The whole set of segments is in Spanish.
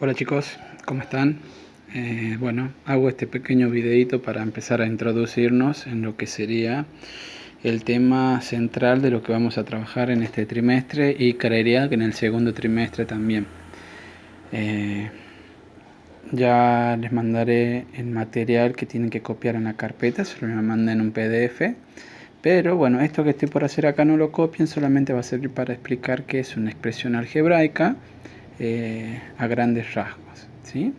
Hola chicos, ¿cómo están? Bueno, hago este pequeño videito para empezar a introducirnos en lo que sería el tema central de lo que vamos a trabajar en este trimestre y creería que en el segundo trimestre también. Ya les mandaré el material que tienen que copiar en la carpeta, se lo mandé en un PDF. Pero bueno, esto que estoy por hacer acá no lo copien, solamente va a servir para explicar qué es una expresión algebraica a grandes rasgos, ¿sí?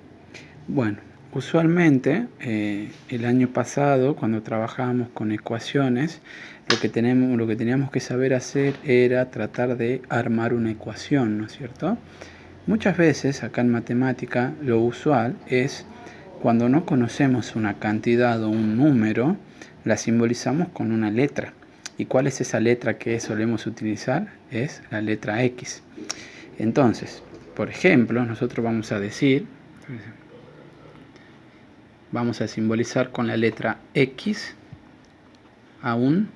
Bueno, usualmente el año pasado cuando trabajábamos con ecuaciones, lo que teníamos que saber hacer era tratar de armar una ecuación, ¿no es cierto? Muchas veces acá en matemática lo usual es cuando no conocemos una cantidad o un número, la simbolizamos con una letra. ¿Y cuál es esa letra que solemos utilizar? Es la letra X. Entonces, por ejemplo, nosotros vamos a simbolizar con la letra X a un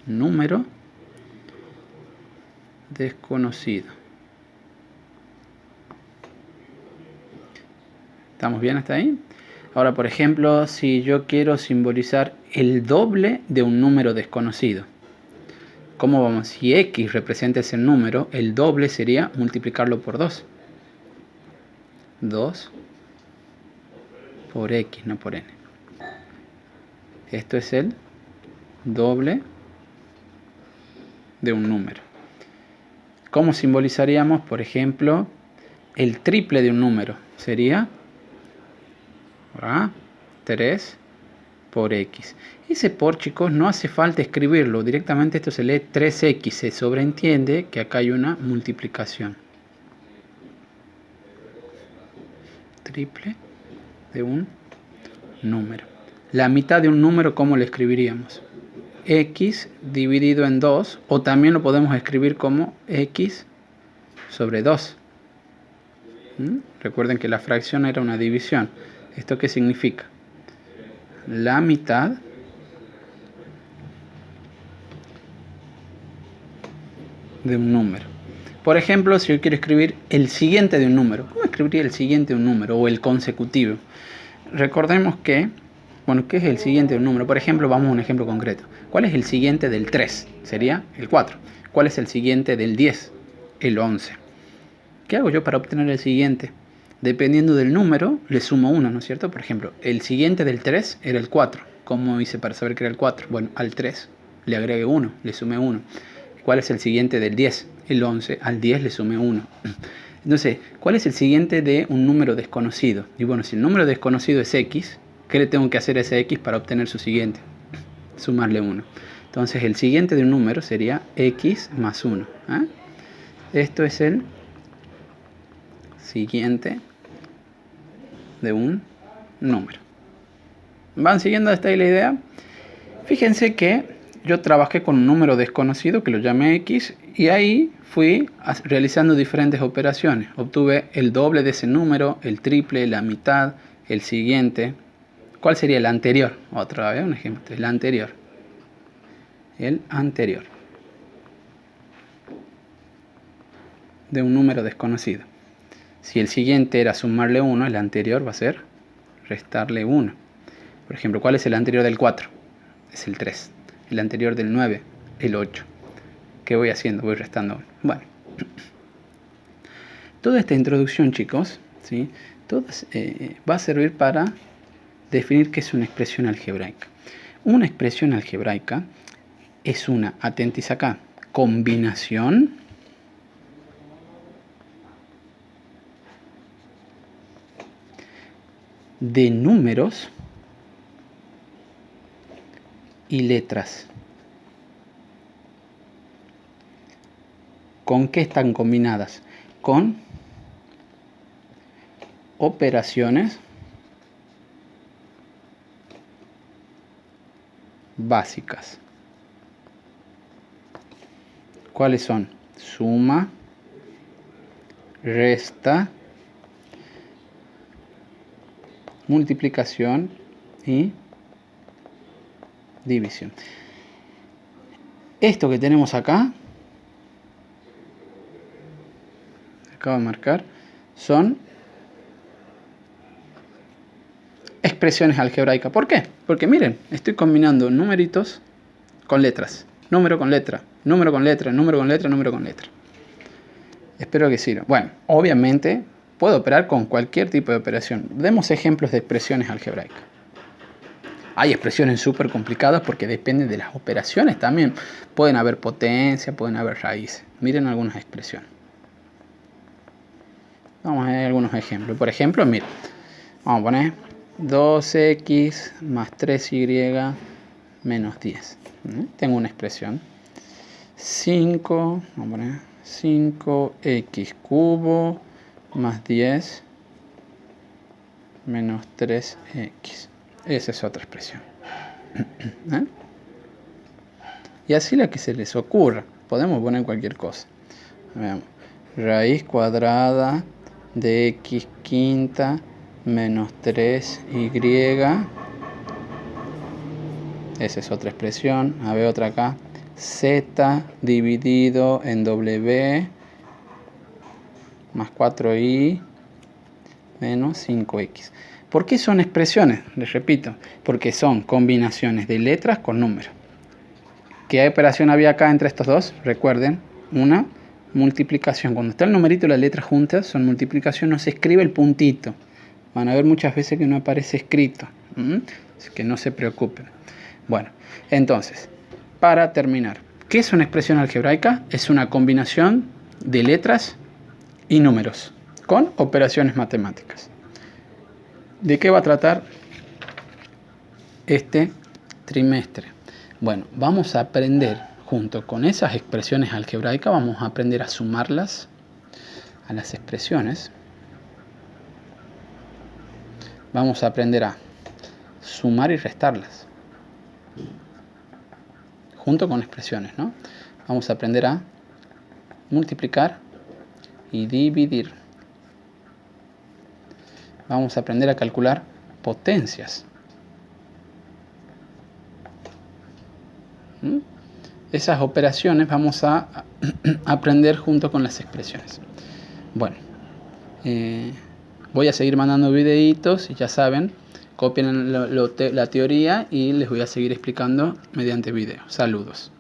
número desconocido. ¿Estamos bien hasta ahí? Ahora, por ejemplo, si yo quiero simbolizar el doble de un número desconocido, ¿cómo vamos? Si X representa ese número, el doble sería multiplicarlo por 2. 2 por X, no por N. Esto es el doble de un número. ¿Cómo simbolizaríamos, por ejemplo, el triple de un número? Sería 3 por X. Ese por, chicos, no hace falta escribirlo. Directamente esto se lee 3X. Se sobreentiende que acá hay una multiplicación. Triple de un número. La mitad de un número, ¿cómo lo escribiríamos? X dividido en 2, o también lo podemos escribir como X sobre 2. Recuerden que la fracción era una división. ¿Esto qué significa? La mitad de un número. Por ejemplo, si yo quiero escribir el siguiente de un número, ¿cómo escribiría el siguiente de un número o el consecutivo? Recordemos que, bueno, ¿qué es el siguiente de un número? Por ejemplo, vamos a un ejemplo concreto. ¿Cuál es el siguiente del 3? Sería el 4. ¿Cuál es el siguiente del 10? El 11. ¿Qué hago yo para obtener el siguiente? Dependiendo del número, le sumo 1, ¿no es cierto? Por ejemplo, el siguiente del 3 era el 4. ¿Cómo hice para saber que era el 4? Bueno, al 3 le agregué 1, le sumé 1. ¿Cuál es el siguiente del 10? El 11. Al 10 le sumé 1. Entonces, ¿cuál es el siguiente de un número desconocido? Y bueno, si el número desconocido es X, ¿qué le tengo que hacer a ese X para obtener su siguiente? Sumarle 1. Entonces, el siguiente de un número sería X más 1. Esto es el siguiente de un número. ¿Van siguiendo hasta ahí la idea? Fíjense que yo trabajé con un número desconocido que lo llamé X y ahí fui realizando diferentes operaciones. Obtuve el doble de ese número, el triple, la mitad, el siguiente. ¿Cuál sería el anterior? Otra vez un ejemplo. El anterior. El anterior de un número desconocido. Si el siguiente era sumarle 1, el anterior va a ser restarle 1. Por ejemplo, ¿cuál es el anterior del 4? Es el 3. El anterior del 9, el 8. ¿Qué voy haciendo? Voy restando 1. Bueno, toda esta introducción, chicos, ¿sí? Va a servir para definir qué es una expresión algebraica. Una expresión algebraica es una, atentis acá, combinación de números y letras. ¿Con qué están combinadas? Con operaciones básicas. ¿Cuáles son? Suma, resta, multiplicación y división. Esto que tenemos acá, acabo de marcar, son expresiones algebraicas. ¿Por qué? Porque miren, estoy combinando numeritos con letras. Número con letra, número con letra, número con letra, número con letra. Espero que sirva. Bueno, obviamente puedo operar con cualquier tipo de operación. Demos ejemplos de expresiones algebraicas. Hay expresiones súper complicadas porque dependen de las operaciones también. Pueden haber potencia, pueden haber raíces. Miren algunas expresiones. Vamos a ver algunos ejemplos. Por ejemplo, miren, vamos a poner 2x más 3y menos 10. Tengo una expresión. 5, vamos a poner 5x cubo más 10 menos 3x. Esa es otra expresión. Y así la que se les ocurra. Podemos poner cualquier cosa. Veamos. Raíz cuadrada de x quinta menos 3y. Esa es otra expresión. A ver otra acá. Z dividido en w más 4y menos 5x. ¿Por qué son expresiones? Les repito, porque son combinaciones de letras con números. ¿Qué operación había acá entre estos dos? Recuerden, una multiplicación. Cuando está el numerito y la letra juntas, son multiplicación, no se escribe el puntito. Van a ver muchas veces que no aparece escrito. Así que no se preocupen. Bueno, entonces, para terminar, ¿qué es una expresión algebraica? Es una combinación de letras y números con operaciones matemáticas. ¿De qué va a tratar este trimestre? Bueno, vamos a aprender, junto con esas expresiones algebraicas, vamos a aprender a sumarlas a las expresiones. Vamos a aprender a sumar y restarlas, junto con expresiones, ¿no? Vamos a aprender a multiplicar y dividir. Vamos a aprender a calcular potencias. Esas operaciones vamos a aprender junto con las expresiones. Bueno, voy a seguir mandando videitos y ya saben, copien la teoría y les voy a seguir explicando mediante video. Saludos.